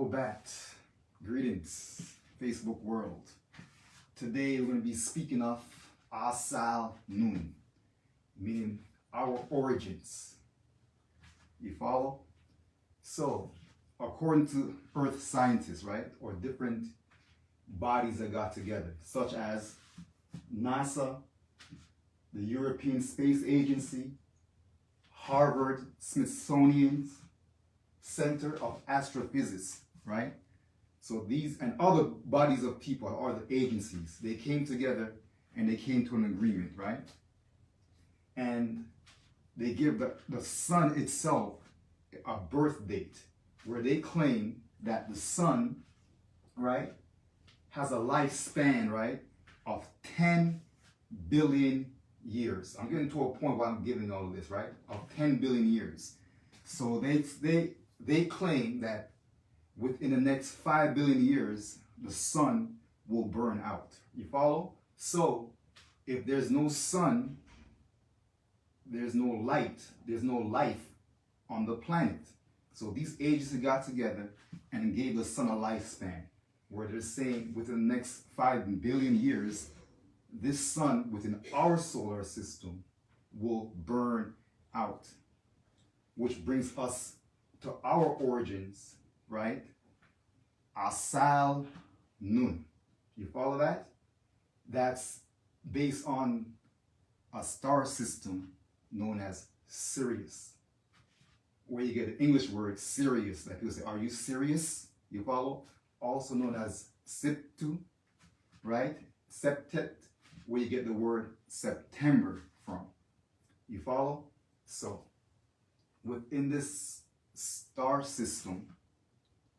Wu-Sabat. Greetings, Facebook world. Today we're going to be speaking of YAANAN, meaning our origins. You follow? So, according to earth scientists, right, or different bodies that got together, such as NASA, the European Space Agency, Harvard, Smithsonian's Center of Astrophysics, right? So these and other bodies of people or the agencies, they came together and they came to an agreement, right? And they give the sun itself a birth date where they claim that the sun, right, has a lifespan, right, of 10 billion years. I'm getting to a point where I'm giving all of this, right, of 10 billion years. So they claim that within the next 5 billion years, the sun will burn out. You follow? So if there's no sun, there's no light, there's no life on the planet. So these agencies got together and gave the sun a lifespan, where they're saying within the next 5 billion years, this sun within our solar system will burn out. Which brings us to our origins, right? YAANAN. You follow that? That's based on a star system known as Sirius, where you get the English word serious. Like people say, are you serious? You follow? Also known as Septu, right? Septet, where you get the word September from. You follow? So, within this star system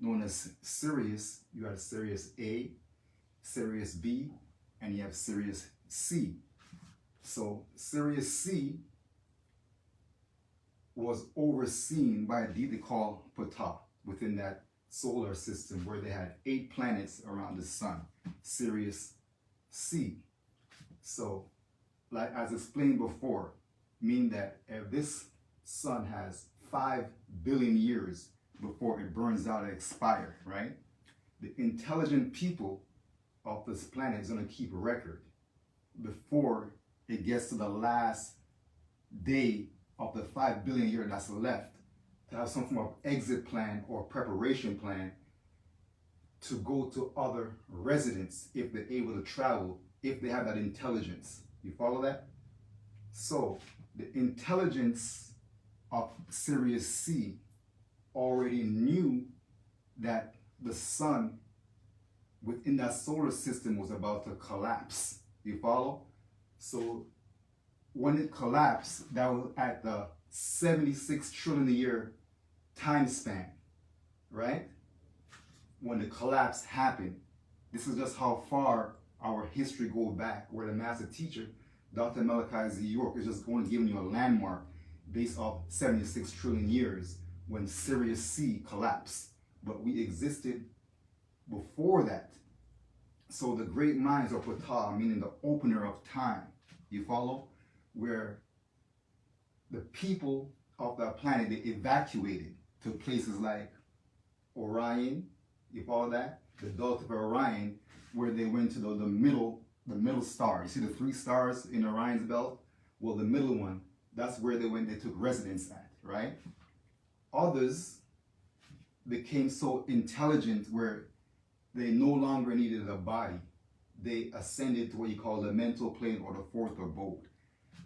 known as Sirius, you have Sirius A, Sirius B, and you have Sirius C. So Sirius C was overseen by a deity called Ptah within that solar system, where they had 8 planets around the sun, Sirius C. So, like as explained before, meaning that if this sun has 5 billion years before it burns out and expires, right? The intelligent people of this planet is going to keep a record before it gets to the last day of the 5 billion year that's left, to have some form of exit plan or preparation plan to go to other residents if they're able to travel, if they have that intelligence. You follow that? So the intelligence of Sirius C already knew that the sun within that solar system was about to collapse. You follow? So when it collapsed, that was at the 76 trillion a year time span, right? When the collapse happened. This is just how far our history goes back, where the master teacher, Dr. Malachi Z. York, is just going to give you a landmark based off 76 trillion years when Sirius C collapsed. But we existed before that. So the great minds of Ptah, meaning the opener of time, you follow? Where the people of that planet, they evacuated to places like Orion, you follow that? The belt of Orion, where they went to the middle star. You see the 3 stars in Orion's belt? Well, the middle one, that's where they went, they took residence at, right? Others became so intelligent where they no longer needed a body. They ascended to what you call the mental plane or the 4th abode.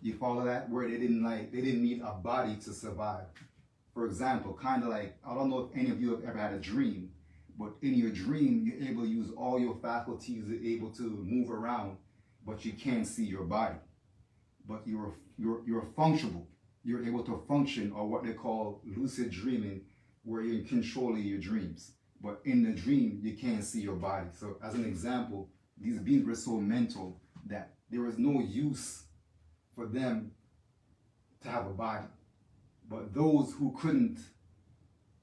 You follow that? Where they didn't need a body to survive. For example, kind of like, I don't know if any of you have ever had a dream, but in your dream, you're able to use all your faculties, you're able to move around, but you can't see your body. But you're functional. You're able to function, or what they call lucid dreaming, where you're in control of your dreams. But in the dream, you can't see your body. So as an example, these beings were so mental that there was no use for them to have a body. But those who couldn't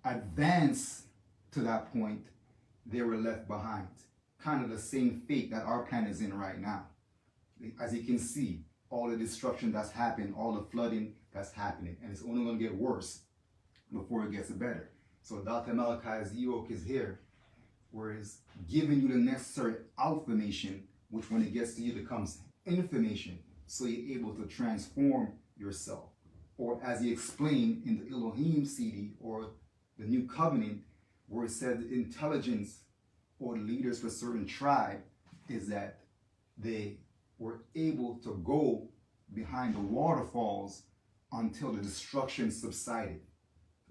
advance to that point, they were left behind. Kind of the same fate that our planet is in right now. As you can see, all the destruction that's happened, all the flooding that's happening, and it's only going to get worse before it gets better. So Dr. Malachi's yoke is here, where it's giving you the necessary information, which when it gets to you becomes information, so you're able to transform yourself. Or as he explained in the Elohim CD, or the New Covenant, where it said the intelligence or the leaders for a certain tribe is that they were able to go behind the waterfalls until the destruction subsided.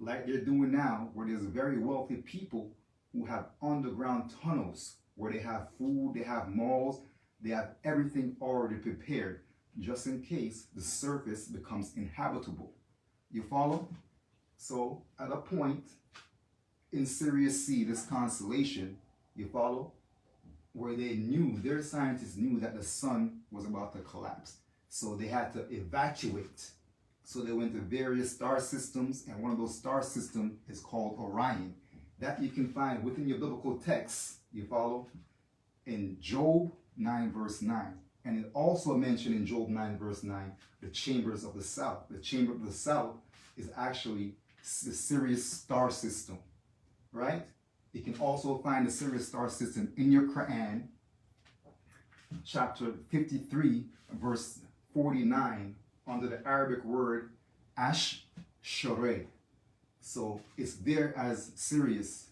Like they're doing now, where there's very wealthy people who have underground tunnels where they have food, they have malls, they have everything already prepared, just in case the surface becomes inhabitable. You follow? So at a point in Sirius C, this constellation, you follow, where they knew, their scientists knew that the sun was about to collapse. So they had to evacuate. So they went to various star systems, and one of those star systems is called Orion. That you can find within your biblical text, you follow, in Job 9 verse 9. And it also mentioned in Job 9 verse 9, the chambers of the south. The chamber of the south is actually the Sirius star system, right? You can also find the Sirius star system in your Quran, chapter 53, verse 49, under the Arabic word Ash-Shoreh. So it's there as Sirius.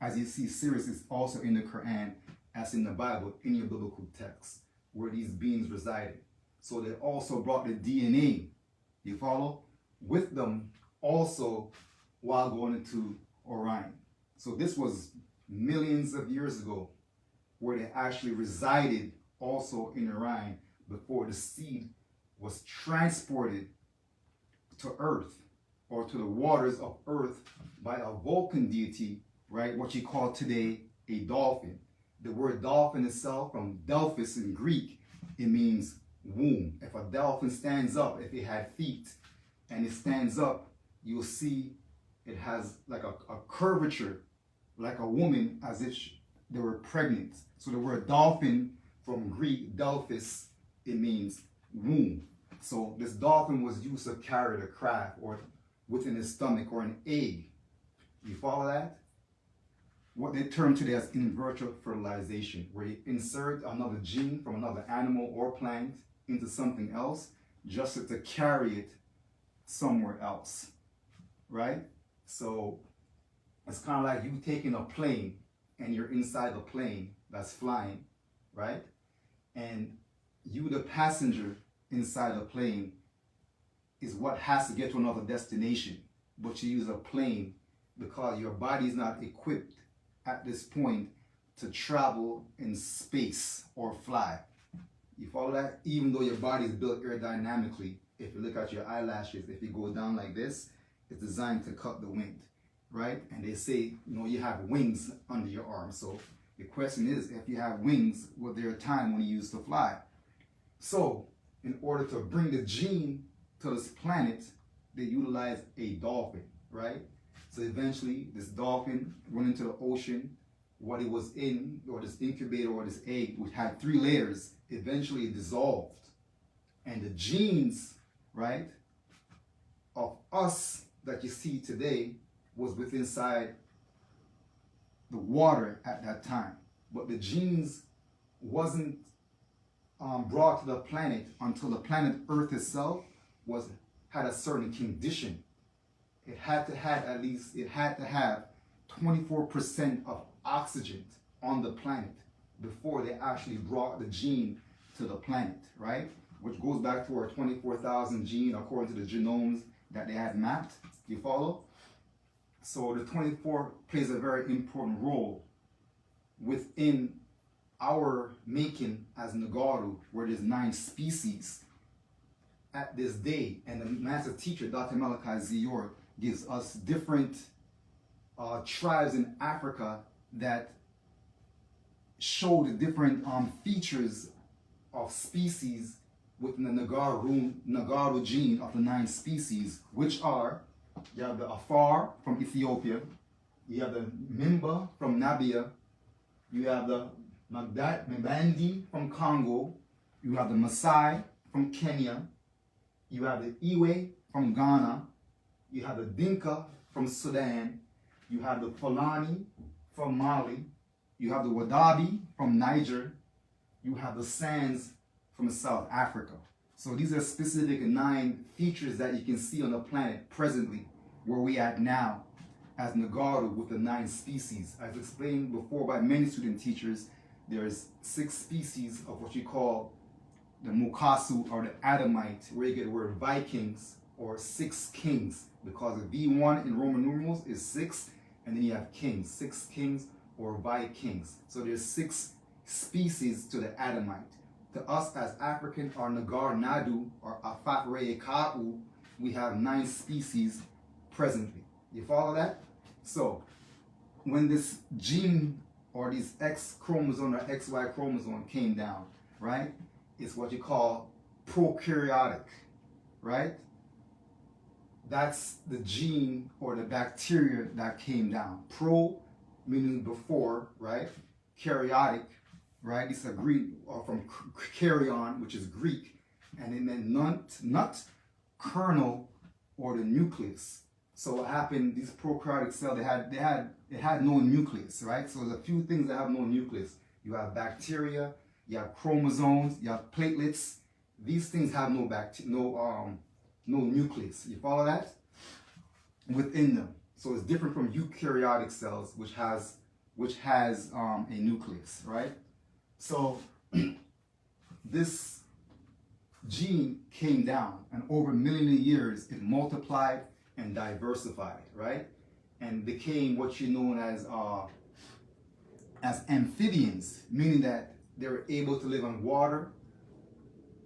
As you see, Sirius is also in the Quran, as in the Bible, in your biblical text, where these beings resided. So they also brought the DNA, you follow, with them also while going into Orion. So this was millions of years ago, where they actually resided also in Orion before the seed was transported to Earth, or to the waters of Earth, by a Vulcan deity, right? What you call today a dolphin. The word dolphin itself, from Delphis in Greek, it means womb. If a dolphin stands up, if it had feet and it stands up, you'll see it has like a curvature, like a woman, as if they were pregnant. So the word dolphin from Greek, Delphis, it means womb. So this dolphin was used to carry the craft, or within his stomach, or an egg. You follow that? What they term today as in vitro fertilization, where you insert another gene from another animal or plant into something else, just to carry it somewhere else, right? So it's kind of like you taking a plane and you're inside the plane that's flying, right? And you, the passenger inside the plane, is what has to get to another destination. But you use a plane because your body is not equipped at this point to travel in space or fly. You follow that? Even though your body is built aerodynamically, if you look at your eyelashes, if you go down like this, it's designed to cut the wind, right? And they say, you know, you have wings under your arm. So the question is, if you have wings, was there a time when you used to fly? So in order to bring the gene to this planet, they utilize a dolphin, right? So eventually this dolphin went into the ocean. What it was in, or this incubator or this egg, which had 3 layers, eventually it dissolved. And the genes, right, of us that you see today was within inside the water at that time. But the genes wasn't brought to the planet until the planet Earth itself had a certain condition. It had to have 24% of oxygen on the planet before they actually brought the gene to the planet, right? Which goes back to our 24,000 gene according to the genomes that they had mapped. You follow? So the 24 plays a very important role within our making as Nagaru, where there's 9 species at this day. And the master teacher, Dr. Malachi Zior, gives us different tribes in Africa that show the different features of species within the Nagaru gene of the 9 species, which are, you have the Afar from Ethiopia, you have the Mimba from Namibia, you have the Mbandi from Congo, you have the Maasai from Kenya, you have the Iwe from Ghana, you have the Dinka from Sudan, You have the Fulani from Mali. You have the Wadabi from Niger. You have the Sands from South Africa. So these are specific 9 features that you can see on the planet presently, where we at now as Nagaru with the 9 species. As explained before by many student teachers, there's 6 species of what you call the Mukasu or the Adamite, where you get the word Vikings or 6 kings, because the V1 in Roman numerals is 6, and then you have kings, 6 kings or Vikings. So there's 6 species to the Adamite. To us as African or Nagar Nadu or Afafre Ka'u, we have 9 species presently. You follow that? So when this gene or this X chromosome or XY chromosome came down, right, it's what you call prokaryotic, right? That's the gene or the bacteria that came down. Pro meaning before, right? Karyotic, right? This is a Greek, or from karyon, which is Greek, and it meant nut, kernel, or the nucleus. So what happened? These prokaryotic cells, it had no nucleus, right? So there's a few things that have no nucleus. You have bacteria, you have chromosomes, you have platelets. These things have no nucleus. You follow that? Within them. So it's different from eukaryotic cells, which has a nucleus, right? So this gene came down, and over millions of years it multiplied and diversified, right? And became what you know as amphibians, meaning that they were able to live on water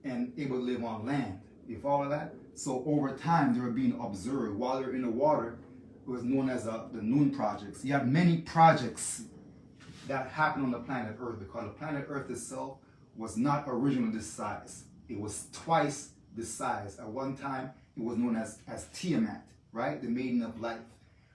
and able to live on land. You follow that? So over time they were being observed. While they're in the water, it was known as the Noon projects. You have many projects that happened on the planet Earth, because the planet Earth itself was not originally this size. It was twice this size. At one time, it was known as Tiamat, right? The maiden of life.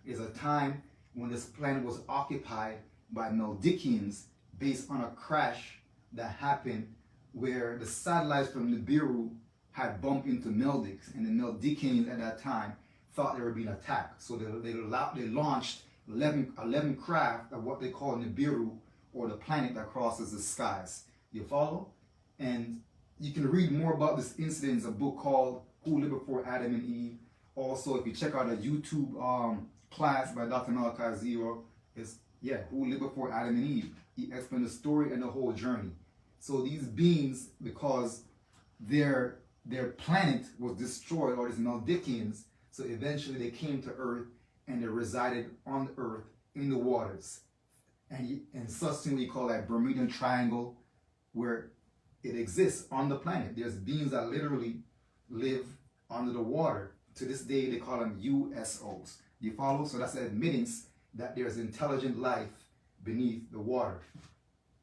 It's a time when this planet was occupied by Meldikians based on a crash that happened where the satellites from Nibiru had bumped into Meldics, and the Meldikians at that time thought they were being attacked. So they launched 11 craft of what they call Nibiru, or the planet that crosses the skies. You follow? And you can read more about this incident in a book called Who Lived Before Adam and Eve. Also, if you check out a YouTube class by Dr. Malachi Zero, Who Lived Before Adam and Eve. He explained the story and the whole journey. So these beings, because their planet was destroyed, or these Meldikians, so eventually they came to Earth and they resided on the Earth in the waters. And such thing we call that Bermudian Triangle, where it exists on the planet. There's beings that literally live under the water. To this day, they call them USOs. You follow? So that's an admittance that there's intelligent life beneath the water.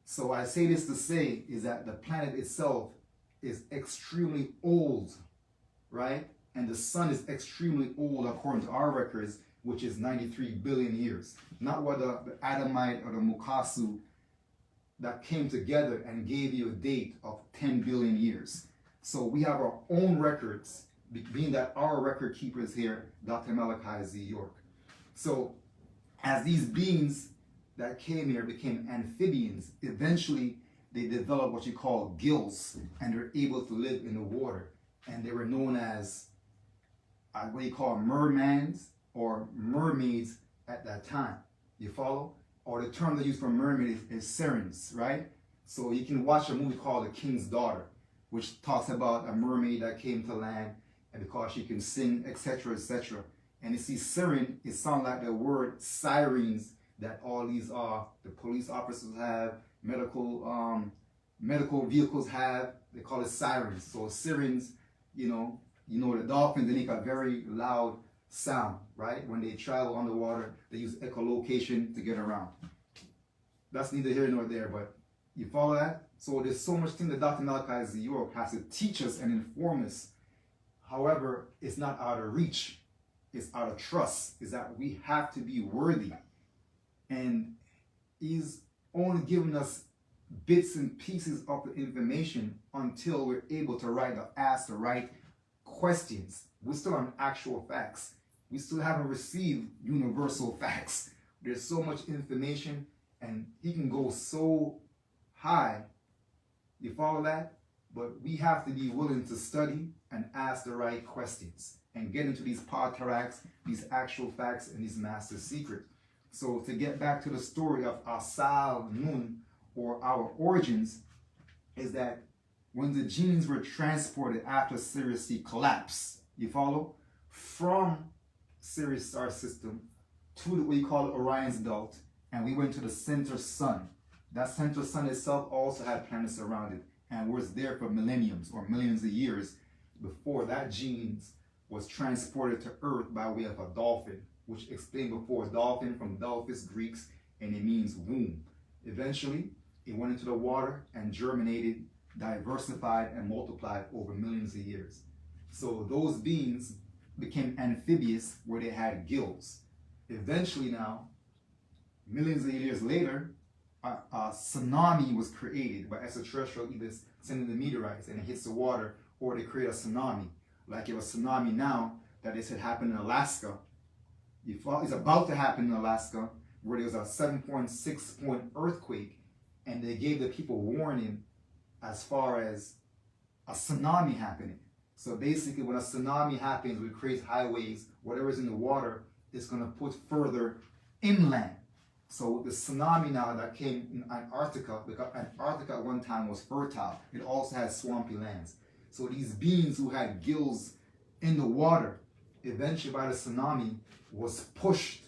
So I say this to say is that the planet itself is extremely old, right? And the sun is extremely old according to our records, which is 93 billion years. Not what the Adamite or the Mukasu that came together and gave you a date of 10 billion years. So we have our own records, being that our record keeper is here, Dr. Malachi Z. York. So as these beings that came here became amphibians, eventually they developed what you call gills, and they're able to live in the water. And they were known as what you call mermans or mermaids at that time. You follow? Or the term they use for mermaid is sirens, right? So you can watch a movie called The King's Daughter, which talks about a mermaid that came to land, and because she can sing, etc., etc. And you see, siren, it sounds like the word sirens that all these the police officers have, medical vehicles have. They call it sirens. So sirens, you know the dolphins, they make a very loud sound, right? When they travel underwater, they use echolocation to get around. That's neither here nor there, but you follow that? So there's so much thing that Dr. Malachi Z. York has to teach us and inform us. However, it's not out of reach. It's out of trust. Is that we have to be worthy. And he's only giving us bits and pieces of the information until we're able to ask the right questions. We're still on actual facts. We still haven't received universal facts. There's so much information, and he can go so high. You follow that? But we have to be willing to study and ask the right questions and get into these pataraks, these actual facts, and these master secrets. So to get back to the story of Ankh-Amun, or our origins, is that when the genes were transported after Sirius C collapse, you follow? From Sirius star system to what we call Orion's belt, and we went to the center sun. That center sun itself also had planets around it and was there for millenniums or millions of years before that genes was transported to Earth by way of a dolphin, which explained before, dolphin from Delphis Greeks, and it means womb. Eventually, it went into the water and germinated, diversified, and multiplied over millions of years. So those beings became amphibious, where they had gills. Eventually now, millions of years later, a tsunami was created by extraterrestrial, either sending the meteorites and it hits the water, or they create a tsunami. Like if a tsunami now that they said happened in Alaska, it's about to happen in Alaska, where there was a 7.6 point earthquake, and they gave the people warning as far as a tsunami happening. So basically, when a tsunami happens, it creates highways, whatever's in the water is going to put further inland. So the tsunami now that came in Antarctica, because Antarctica at one time was fertile, it also had swampy lands. So these beings who had gills in the water, eventually by the tsunami, was pushed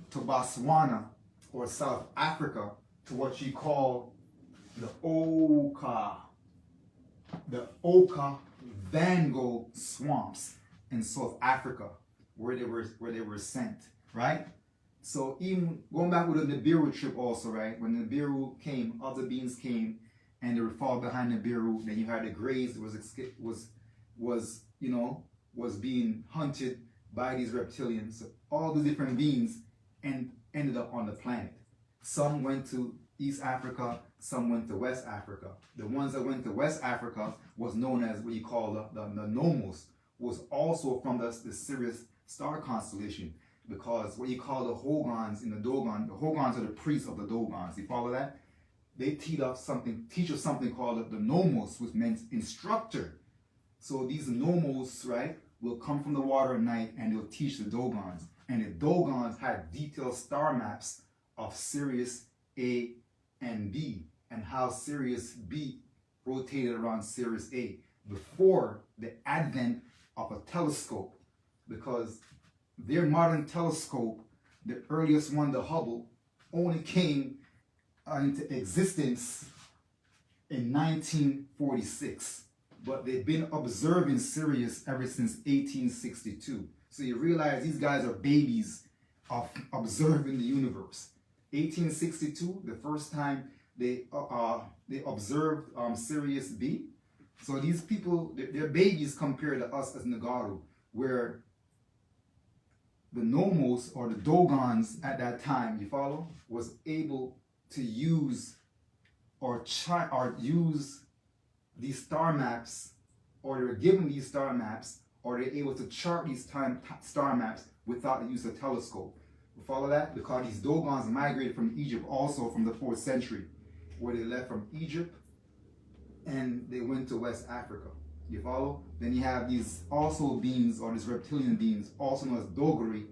to Botswana or South Africa, to what you call the Okavango swamps in South Africa, where they were sent, right? So even going back with the Nibiru trip also, right? When the Nibiru came, other beings came, and they would fall behind Nibiru. Then you had the Greys that was being hunted by these reptilians. So all the different beings ended up on the planet. Some went to East Africa, some went to West Africa. The ones that went to West Africa was known as what you call the Nomos, was also from the Sirius star constellation, because what you call the Hogons in the Dogon, the Hogons are the priests of the Dogons. You follow that? They teach us something called the Nomos, which means instructor. So these Nomos, right, will come from the water at night and they'll teach the Dogons. And the Dogons had detailed star maps of Sirius A and B, and how Sirius B rotated around Sirius A before the advent of a telescope, because their modern telescope, the earliest one, the Hubble, only came into existence in 1946, but they've been observing Sirius ever since 1862. So you realize these guys are babies of observing the universe. 1862, the first time they observed Sirius B. So these people, they're babies compared to us as Nagaru, where the Nomos or the Dogons at that time, you follow, was able to use or use these star maps, or they were given these star maps, or they're able to chart these star maps without the use of telescope. You follow that? Because these Dogons migrated from Egypt also from the 4th century, where they left from Egypt and they went to West Africa. You follow? Then you have these also beings, or these reptilian beings, also known as Dogari,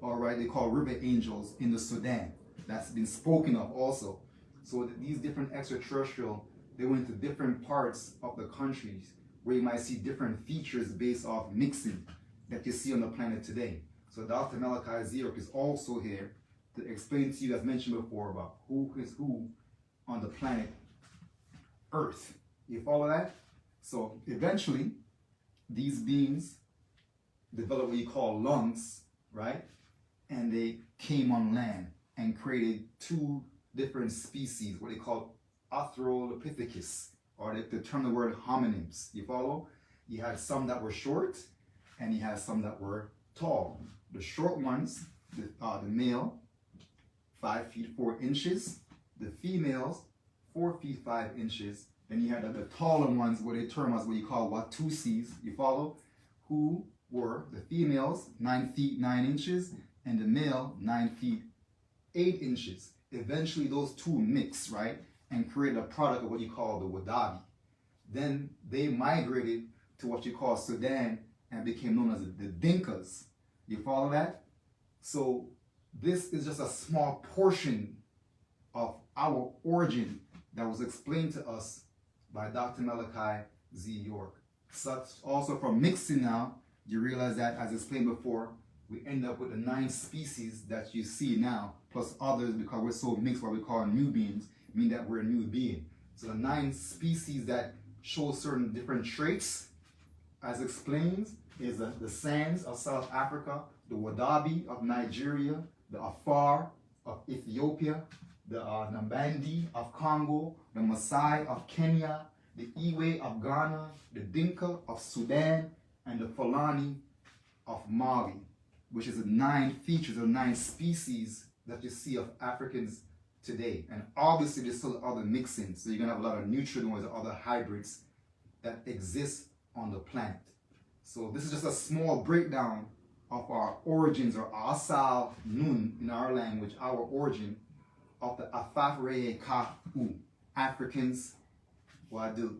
all right, they call river angels in the Sudan. That's been spoken of also. So these different extraterrestrial, they went to different parts of the countries where you might see different features based off mixing that you see on the planet today. So Dr. Malachi Zerok is also here to explain to you, as mentioned before, about who is who on the planet Earth. You follow that? So eventually, these beings developed what you call lungs, right? And they came on land and created 2 different species, what they call Australopithecus, or they term the word homonyms. You follow? You had some that were short, and you had some that were tall. The short ones, the male, 5 feet 4 inches. The females, 4 feet 5 inches. Then you had the taller ones, what they term as what you call Watusis, you follow, who were the females 9 feet 9 inches, and the male 9 feet 8 inches. Eventually those two mix, right, and create a product of what you call the wadabi. Then they migrated to what you call Sudan and became known as the Dinkas. You follow that? So this is just a small portion of our origin that was explained to us by Dr. Malachi Z. York. Such also from mixing now, you realize that, as explained before, we end up with the 9 species that you see now, plus others, because we're so mixed, what we call new beings, mean that we're a new being. So the 9 species that show certain different traits, as explained, is the Sands of South Africa, the Wadabi of Nigeria, the Afar of Ethiopia, the Nambandi of Congo, the Maasai of Kenya, the Iwe of Ghana, the Dinka of Sudan, and the Fulani of Mali, which is the 9 features or 9 species that you see of Africans today. And obviously there's still other mixings, so you're going to have a lot of neutrinoids or other hybrids that exist on the planet. So this is just a small breakdown of our origins, or Asal Nun in our language, our origin of the Afafreye Ka U, Africans Wadu.